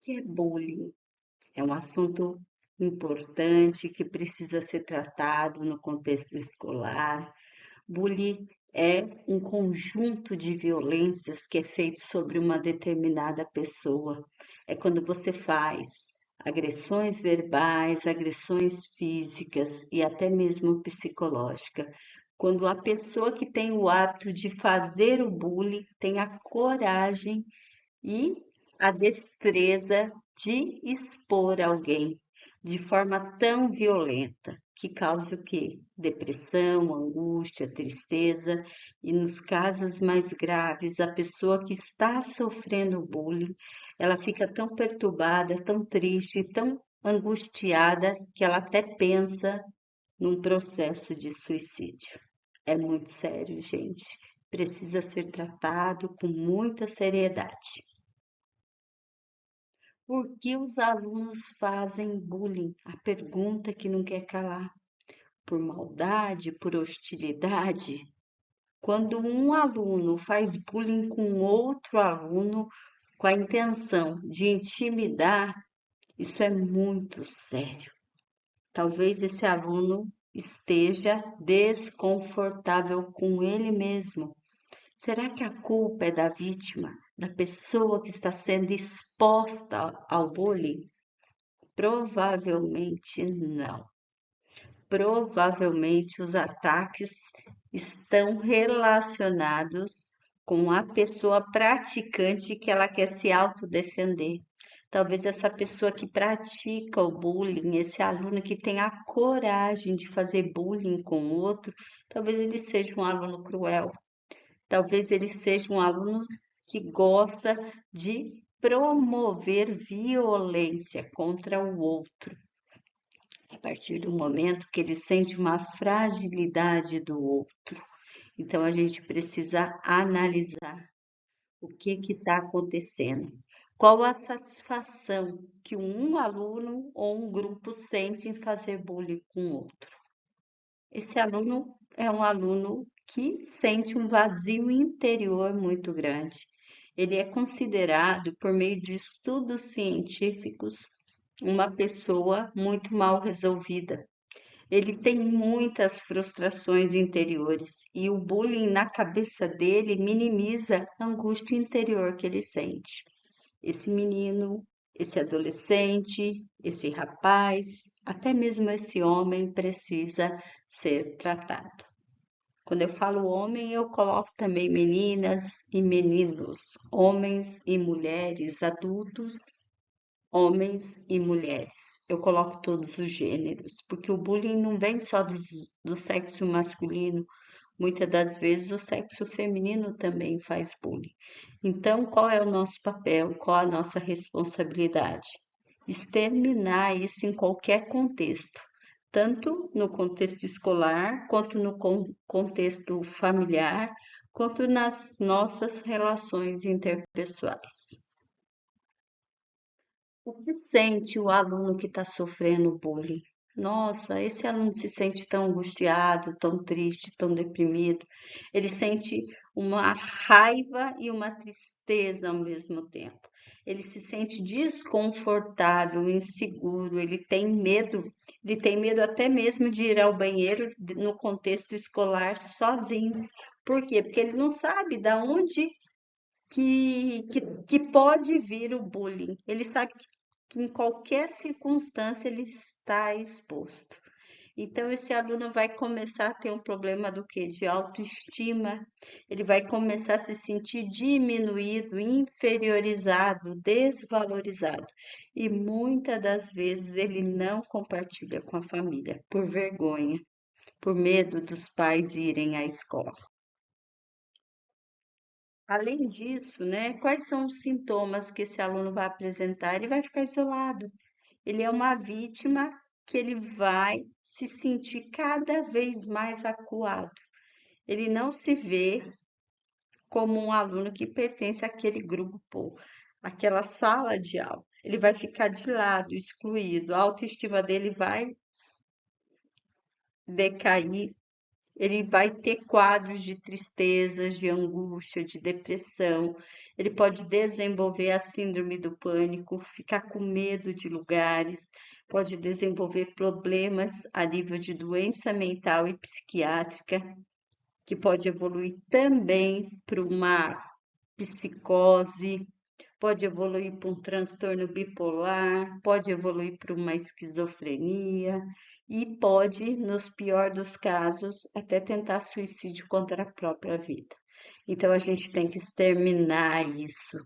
Que é bullying? É um assunto importante que precisa ser tratado no contexto escolar. Bullying é um conjunto de violências que é feito sobre uma determinada pessoa. É quando você faz agressões verbais, agressões físicas e até mesmo psicológica. Quando a pessoa que tem o hábito de fazer o bullying tem a coragem e a destreza de expor alguém de forma tão violenta que cause o quê? Depressão, angústia, tristeza e nos casos mais graves, a pessoa que está sofrendo bullying, ela fica tão perturbada, tão triste, tão angustiada que ela até pensa num processo de suicídio. É muito sério, gente. Precisa ser tratado com muita seriedade. Por que os alunos fazem bullying? A pergunta que não quer calar. Por maldade, por hostilidade? Quando um aluno faz bullying com outro aluno com a intenção de intimidar, isso é muito sério. Talvez esse aluno esteja desconfortável com ele mesmo. Será que a culpa é da vítima, da pessoa que está sendo exposta ao bullying? Provavelmente não. Provavelmente os ataques estão relacionados com a pessoa praticante que ela quer se autodefender. Talvez essa pessoa que pratica o bullying, esse aluno que tem a coragem de fazer bullying com o outro, talvez ele seja um aluno cruel. Talvez ele seja um aluno que gosta de promover violência contra o outro. A partir do momento que ele sente uma fragilidade do outro. Então a gente precisa analisar o que está acontecendo. Qual a satisfação que um aluno ou um grupo sente em fazer bullying com o outro? Esse aluno é um aluno que sente um vazio interior muito grande. Ele é considerado, por meio de estudos científicos, uma pessoa muito mal resolvida. Ele tem muitas frustrações interiores e o bullying na cabeça dele minimiza a angústia interior que ele sente. Esse menino, esse adolescente, esse rapaz, até mesmo esse homem precisa ser tratado. Quando eu falo homem, eu coloco também meninas e meninos, homens e mulheres, adultos, homens e mulheres. Eu coloco todos os gêneros, porque o bullying não vem só do sexo masculino, muitas das vezes o sexo feminino também faz bullying. Então, qual é o nosso papel? Qual a nossa responsabilidade? Exterminar isso em qualquer contexto, tanto no contexto escolar, quanto no contexto familiar, quanto nas nossas relações interpessoais. O que sente o aluno que está sofrendo bullying? Nossa, esse aluno se sente tão angustiado, tão triste, tão deprimido. Ele sente uma raiva e uma tristeza ao mesmo tempo. Ele se sente desconfortável, inseguro, ele tem medo até mesmo de ir ao banheiro no contexto escolar sozinho. Por quê? Porque ele não sabe da onde que pode vir o bullying. Ele sabe que em qualquer circunstância ele está exposto. Então, esse aluno vai começar a ter um problema do quê? De autoestima. Ele vai começar a se sentir diminuído, inferiorizado, desvalorizado. E muitas das vezes ele não compartilha com a família, por vergonha, por medo dos pais irem à escola. Além disso, né, quais são os sintomas que esse aluno vai apresentar? Ele vai ficar isolado. Ele é uma vítima que ele vai se sentir cada vez mais acuado. Ele não se vê como um aluno que pertence àquele grupo, àquela sala de aula. Ele vai ficar de lado, excluído. A autoestima dele vai decair ele vai ter quadros de tristezas, de angústia, de depressão. Ele pode desenvolver a síndrome do pânico, ficar com medo de lugares, pode desenvolver problemas a nível de doença mental e psiquiátrica, que pode evoluir também para uma psicose, pode evoluir para um transtorno bipolar, pode evoluir para uma esquizofrenia e pode, nos piores dos casos, até tentar suicídio contra a própria vida. Então a gente tem que exterminar isso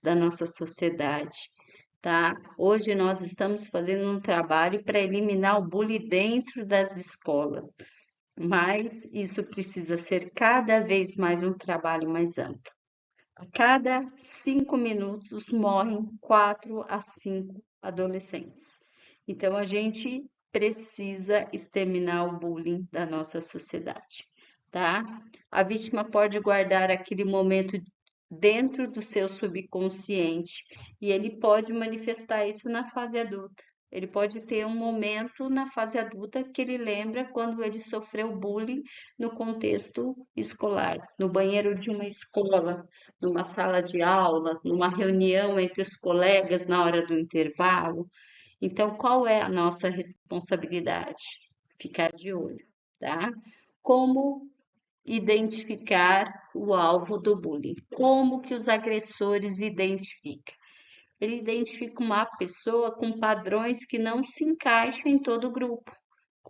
da nossa sociedade, tá? Hoje nós estamos fazendo um trabalho para eliminar o bullying dentro das escolas, mas isso precisa ser cada vez mais um trabalho mais amplo. A cada 5 minutos morrem 4 a 5 adolescentes. Então a gente precisa exterminar o bullying da nossa sociedade, tá? A vítima pode guardar aquele momento dentro do seu subconsciente e ele pode manifestar isso na fase adulta. Ele pode ter um momento na fase adulta que ele lembra quando ele sofreu bullying no contexto escolar, no banheiro de uma escola, numa sala de aula, numa reunião entre os colegas na hora do intervalo. Então, qual é a nossa responsabilidade? Ficar de olho, tá? Como identificar o alvo do bullying? Como que os agressores identificam? Ele identifica uma pessoa com padrões que não se encaixam em todo o grupo.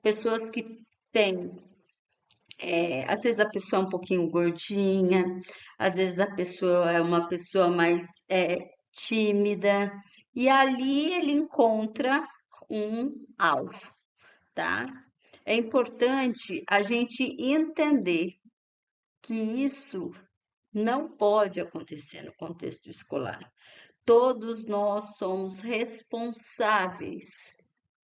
Pessoas que têm, às vezes a pessoa é um pouquinho gordinha, às vezes a pessoa é uma pessoa mais tímida, e ali ele encontra um alvo, tá? É importante a gente entender que isso não pode acontecer no contexto escolar. Todos nós somos responsáveis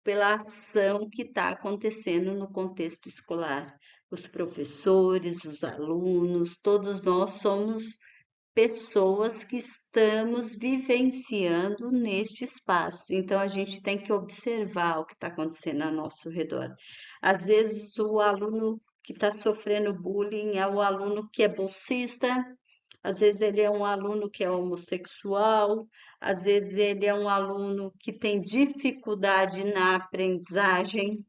pela ação que está acontecendo no contexto escolar. Os professores, os alunos, todos nós somos pessoas que estamos vivenciando neste espaço. Então, a gente tem que observar o que está acontecendo ao nosso redor. Às vezes, o aluno que está sofrendo bullying é o aluno que é bolsista, às vezes ele é um aluno que é homossexual, às vezes ele é um aluno que tem dificuldade na aprendizagem,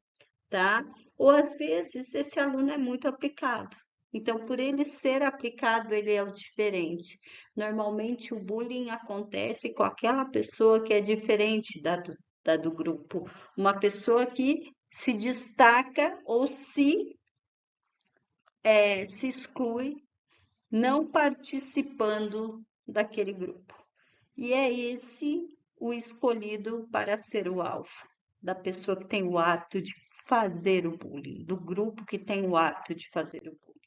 tá? Ou às vezes esse aluno é muito aplicado. Então, por ele ser aplicado, ele é o diferente. Normalmente, o bullying acontece com aquela pessoa que é diferente da do grupo. Uma pessoa que se destaca ou se exclui, não participando daquele grupo. E é esse o escolhido para ser o alvo, da pessoa que tem o hábito de fazer o bullying, do grupo que tem o hábito de fazer o bullying.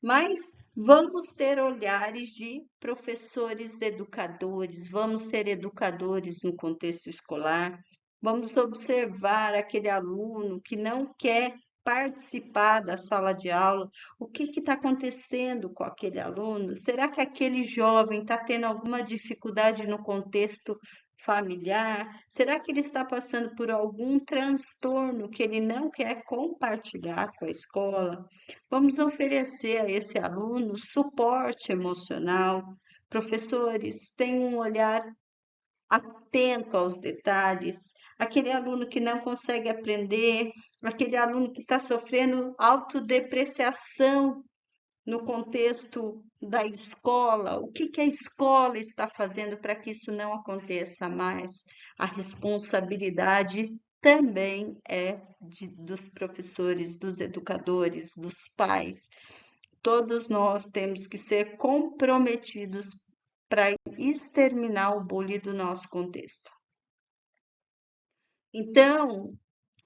Mas vamos ter olhares de professores educadores, vamos ser educadores no contexto escolar, vamos observar aquele aluno que não quer participar da sala de aula, o que está acontecendo com aquele aluno? Será que aquele jovem está tendo alguma dificuldade no contexto familiar? Será que ele está passando por algum transtorno que ele não quer compartilhar com a escola? Vamos oferecer a esse aluno suporte emocional. Professores, tenham um olhar atento aos detalhes. Aquele aluno que não consegue aprender, aquele aluno que está sofrendo autodepreciação no contexto da escola, o que a escola está fazendo para que isso não aconteça mais? A responsabilidade também é dos professores, dos educadores, dos pais. Todos nós temos que ser comprometidos para exterminar o bullying do nosso contexto. Então,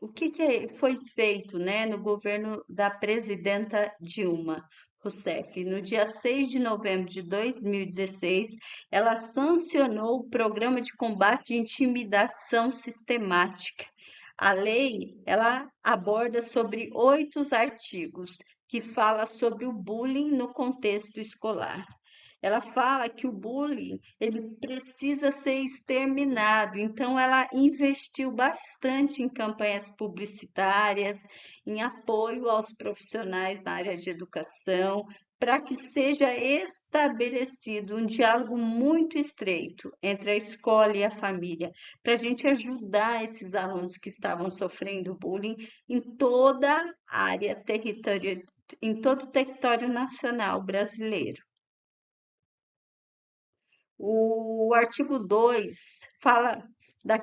o que foi feito, né, no governo da presidenta Dilma Rousseff? No dia 6 de novembro de 2016, ela sancionou o Programa de Combate à Intimidação Sistemática. A lei, ela aborda sobre 8 artigos que fala sobre o bullying no contexto escolar. Ela fala que o bullying ele precisa ser exterminado, então ela investiu bastante em campanhas publicitárias, em apoio aos profissionais na área de educação, para que seja estabelecido um diálogo muito estreito entre a escola e a família, para a gente ajudar esses alunos que estavam sofrendo bullying em toda a área territorial, em todo o território nacional brasileiro. O artigo 2 fala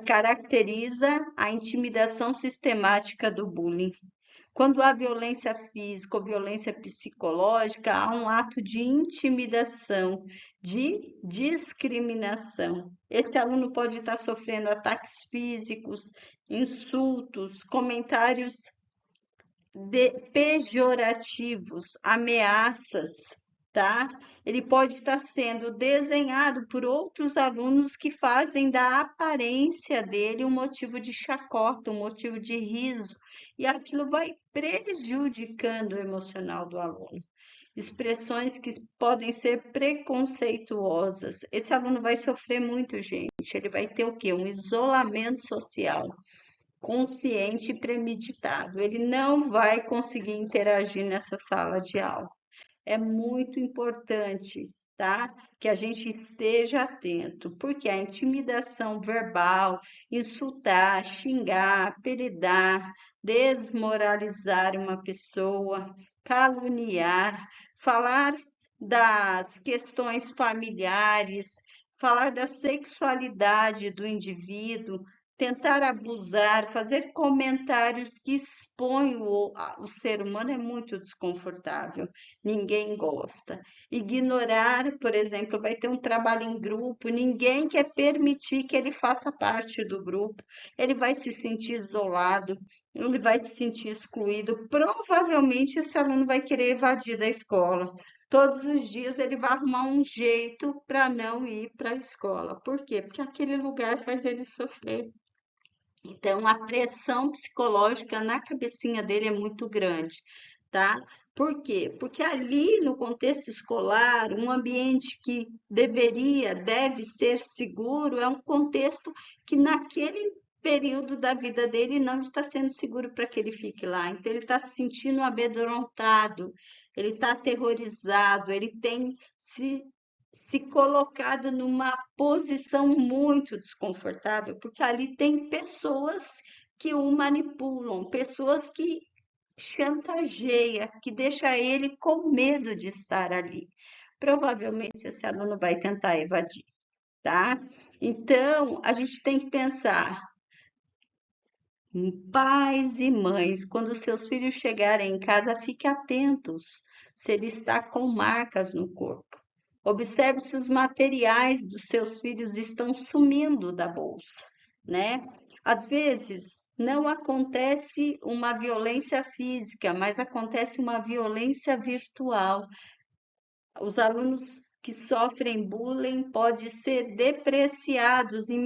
caracteriza a intimidação sistemática do bullying. Quando há violência física ou violência psicológica, há um ato de intimidação, de discriminação. Esse aluno pode estar sofrendo ataques físicos, insultos, comentários pejorativos, ameaças, tá? Ele pode estar sendo desenhado por outros alunos que fazem da aparência dele um motivo de chacota, um motivo de riso, e aquilo vai prejudicando o emocional do aluno. Expressões que podem ser preconceituosas. Esse aluno vai sofrer muito, gente. Ele vai ter o quê? Um isolamento social consciente e premeditado. Ele não vai conseguir interagir nessa sala de aula. É muito importante, tá? Que a gente esteja atento, porque a intimidação verbal, insultar, xingar, apelidar, desmoralizar uma pessoa, caluniar, falar das questões familiares, falar da sexualidade do indivíduo, tentar abusar, fazer comentários que expõem o ser humano é muito desconfortável, ninguém gosta. Ignorar, por exemplo, vai ter um trabalho em grupo, ninguém quer permitir que ele faça parte do grupo, ele vai se sentir isolado, ele vai se sentir excluído. Provavelmente esse aluno vai querer evadir da escola. Todos os dias ele vai arrumar um jeito para não ir para a escola. Por quê? Porque aquele lugar faz ele sofrer. Então, a pressão psicológica na cabecinha dele é muito grande, tá? Por quê? Porque ali no contexto escolar, um ambiente que deve ser seguro, é um contexto que naquele período da vida dele não está sendo seguro para que ele fique lá. Então, ele está se sentindo amedrontado, ele está aterrorizado, ele tem se colocado numa posição muito desconfortável, porque ali tem pessoas que o manipulam, pessoas que chantageia, que deixa ele com medo de estar ali. Provavelmente esse aluno vai tentar evadir, tá? Então, a gente tem que pensar, pais e mães, quando seus filhos chegarem em casa, fique atentos se ele está com marcas no corpo. Observe se os materiais dos seus filhos estão sumindo da bolsa, né? Às vezes não acontece uma violência física, mas acontece uma violência virtual. Os alunos que sofrem bullying podem ser depreciados em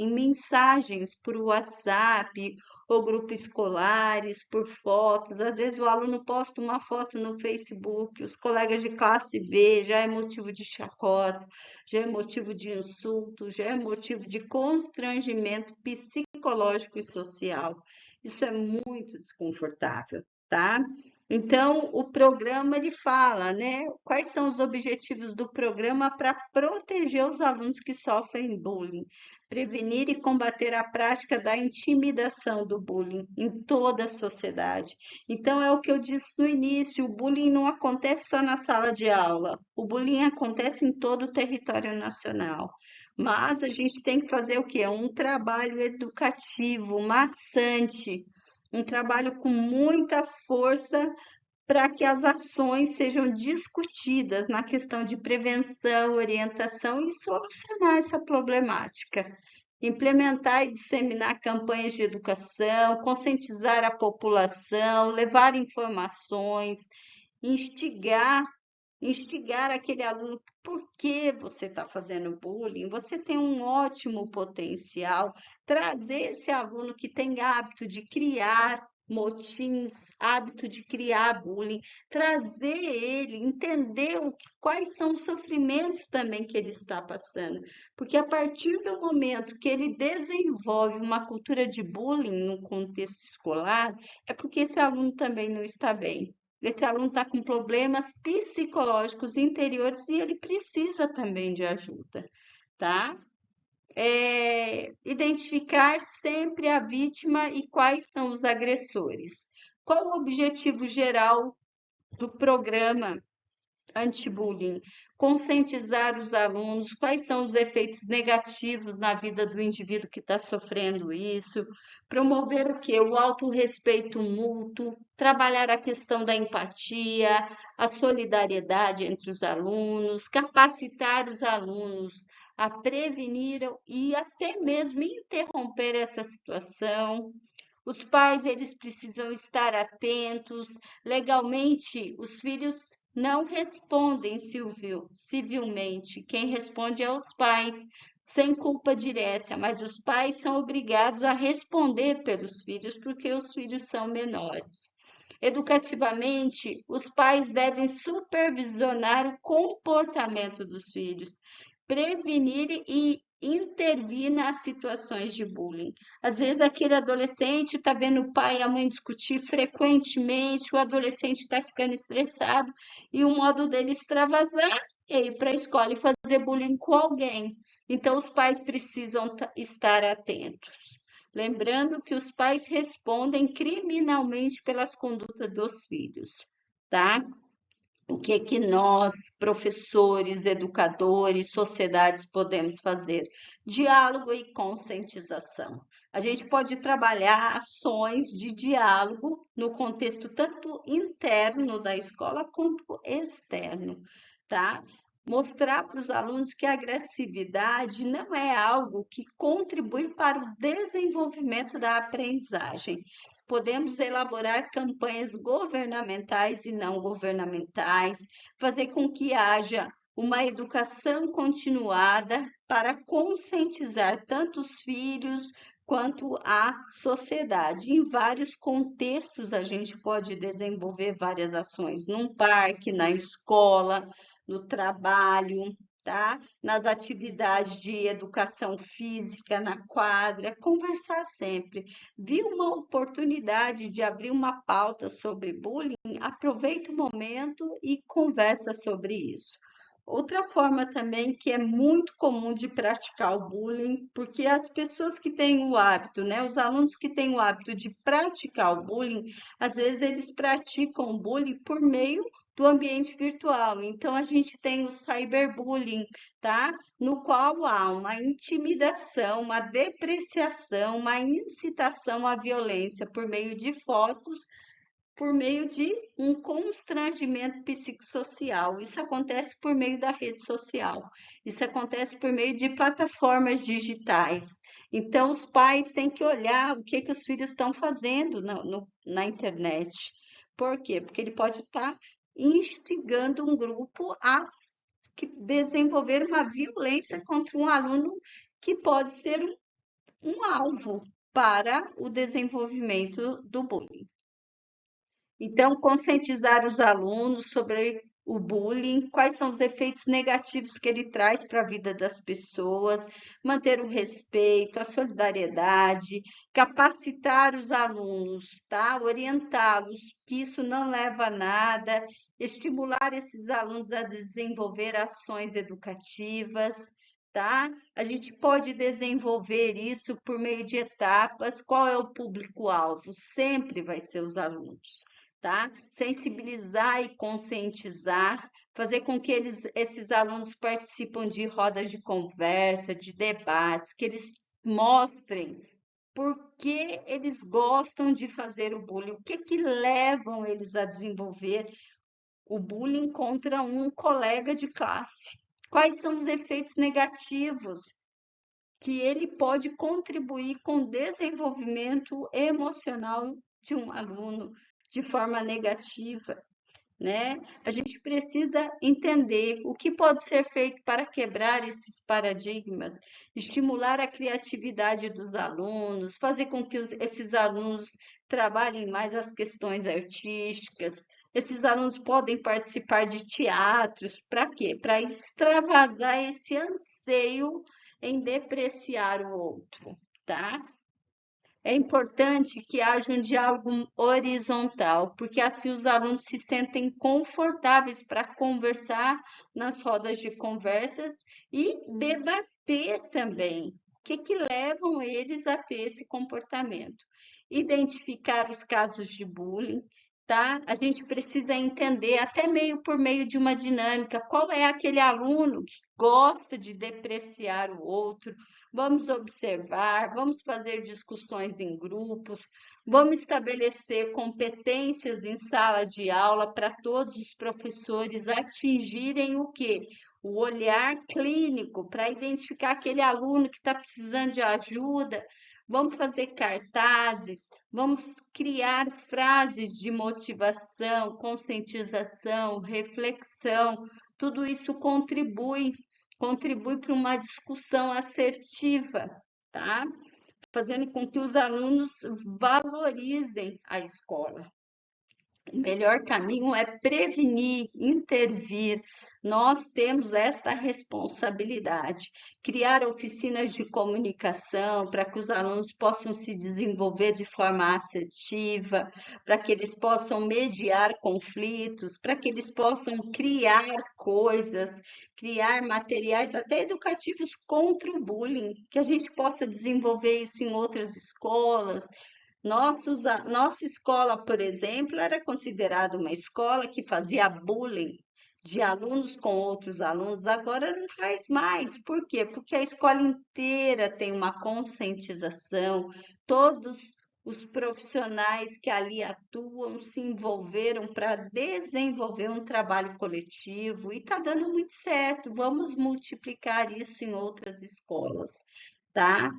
mensagens por WhatsApp ou grupos escolares, por fotos. Às vezes o aluno posta uma foto no Facebook, os colegas de classe vê, já é motivo de chacota, já é motivo de insulto, já é motivo de constrangimento psicológico e social. Isso é muito desconfortável, tá? Então, o programa ele fala, né? Quais são os objetivos do programa para proteger os alunos que sofrem bullying, prevenir e combater a prática da intimidação do bullying em toda a sociedade. Então, é o que eu disse no início: o bullying não acontece só na sala de aula, o bullying acontece em todo o território nacional. Mas a gente tem que fazer o quê? Um trabalho educativo, maçante, um trabalho com muita força para que as ações sejam discutidas na questão de prevenção, orientação e solucionar essa problemática. Implementar e disseminar campanhas de educação, conscientizar a população, levar informações, instigar aquele aluno, por que você está fazendo bullying? Você tem um ótimo potencial. Trazer esse aluno que tem hábito de criar motins, hábito de criar bullying, trazer ele, entender quais são os sofrimentos também que ele está passando. Porque a partir do momento que ele desenvolve uma cultura de bullying no contexto escolar, é porque esse aluno também não está bem. Esse aluno está com problemas psicológicos interiores e ele precisa também de ajuda, tá? Identificar sempre a vítima e quais são os agressores. Qual o objetivo geral do programa anti-bullying? Conscientizar os alunos, quais são os efeitos negativos na vida do indivíduo que está sofrendo isso, promover o quê? O autorrespeito mútuo, trabalhar a questão da empatia, a solidariedade entre os alunos, capacitar os alunos a prevenir e até mesmo interromper essa situação. Os pais, eles precisam estar atentos. Legalmente, os filhos não respondem civilmente. Quem responde é os pais, sem culpa direta, mas os pais são obrigados a responder pelos filhos, porque os filhos são menores. Educativamente, os pais devem supervisionar o comportamento dos filhos, prevenir e intervir nas situações de bullying. Às vezes aquele adolescente está vendo o pai e a mãe discutir frequentemente, o adolescente está ficando estressado e o modo dele extravasar é ir para a escola e fazer bullying com alguém. Então os pais precisam estar atentos. Lembrando que os pais respondem criminalmente pelas condutas dos filhos, tá? O que que nós, professores, educadores, sociedades podemos fazer? Diálogo e conscientização. A gente pode trabalhar ações de diálogo no contexto tanto interno da escola quanto externo, tá? Mostrar para os alunos que a agressividade não é algo que contribui para o desenvolvimento da aprendizagem. Podemos elaborar campanhas governamentais e não governamentais, fazer com que haja uma educação continuada para conscientizar tanto os filhos quanto a sociedade. Em vários contextos, a gente pode desenvolver várias ações, num parque, na escola, no trabalho, tá? Nas atividades de educação física, na quadra, conversar sempre. Viu uma oportunidade de abrir uma pauta sobre bullying? Aproveita o momento e conversa sobre isso. Outra forma também que é muito comum de praticar o bullying, porque as pessoas que têm o hábito, né, os alunos que têm o hábito de praticar o bullying, às vezes eles praticam o bullying por meio do ambiente virtual. Então a gente tem o cyberbullying, tá? No qual há uma intimidação, uma depreciação, uma incitação à violência por meio de fotos, por meio de um constrangimento psicossocial. Isso acontece por meio da rede social. Isso acontece por meio de plataformas digitais. Então, os pais têm que olhar o que, que os filhos estão fazendo na internet. Por quê? Porque ele pode estar instigando um grupo a desenvolver uma violência contra um aluno que pode ser um alvo para o desenvolvimento do bullying. Então, conscientizar os alunos sobre o bullying, quais são os efeitos negativos que ele traz para a vida das pessoas, manter o respeito, a solidariedade, capacitar os alunos, tá? Orientá-los que isso não leva a nada, estimular esses alunos a desenvolver ações educativas, tá? A gente pode desenvolver isso por meio de etapas. Qual é o público-alvo? Sempre vai ser os alunos, tá? Sensibilizar e conscientizar, fazer com que esses alunos participem de rodas de conversa, de debates, que eles mostrem por que eles gostam de fazer o bullying, o que que levam eles a desenvolver o bullying contra um colega de classe. Quais são os efeitos negativos que ele pode contribuir com o desenvolvimento emocional de um aluno de forma negativa. né? A gente precisa entender o que pode ser feito para quebrar esses paradigmas, estimular a criatividade dos alunos, fazer com que esses alunos trabalhem mais as questões artísticas. Esses alunos podem participar de teatros, para quê? Para extravasar esse anseio em depreciar o outro, tá? É importante que haja um diálogo horizontal, porque assim os alunos se sentem confortáveis para conversar nas rodas de conversas e debater também. O que que levam eles a ter esse comportamento? Identificar os casos de bullying, tá? A gente precisa entender, até meio por meio de uma dinâmica, qual é aquele aluno que gosta de depreciar o outro. Vamos observar, vamos fazer discussões em grupos, vamos estabelecer competências em sala de aula para todos os professores atingirem o quê? O olhar clínico para identificar aquele aluno que está precisando de ajuda. Vamos fazer cartazes, vamos criar frases de motivação, conscientização, reflexão. Tudo isso contribui para uma discussão assertiva, tá? Fazendo com que os alunos valorizem a escola. O melhor caminho é prevenir, intervir. Nós temos esta responsabilidade. Criar oficinas de comunicação para que os alunos possam se desenvolver de forma assertiva, para que eles possam mediar conflitos, para que eles possam criar coisas, criar materiais até educativos contra o bullying, que a gente possa desenvolver isso em outras escolas. Nossa escola, por exemplo, era considerada uma escola que fazia bullying de alunos com outros alunos, agora não faz mais. Por quê? Porque a escola inteira tem uma conscientização, todos os profissionais que ali atuam se envolveram para desenvolver um trabalho coletivo e está dando muito certo. Vamos multiplicar isso em outras escolas, tá?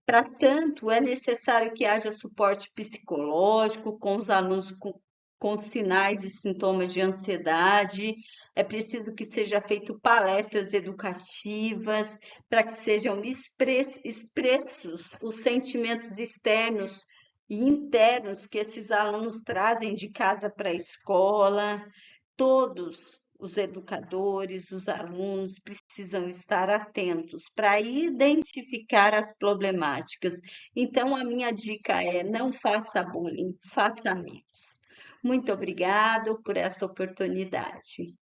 Para tanto, é necessário que haja suporte psicológico com os alunos com sinais e sintomas de ansiedade. É preciso que seja feito palestras educativas para que sejam expressos os sentimentos externos e internos que esses alunos trazem de casa para a escola. Todos os educadores, os alunos precisam estar atentos para identificar as problemáticas. Então, a minha dica é: não faça bullying, faça amigos. Muito obrigado por esta oportunidade.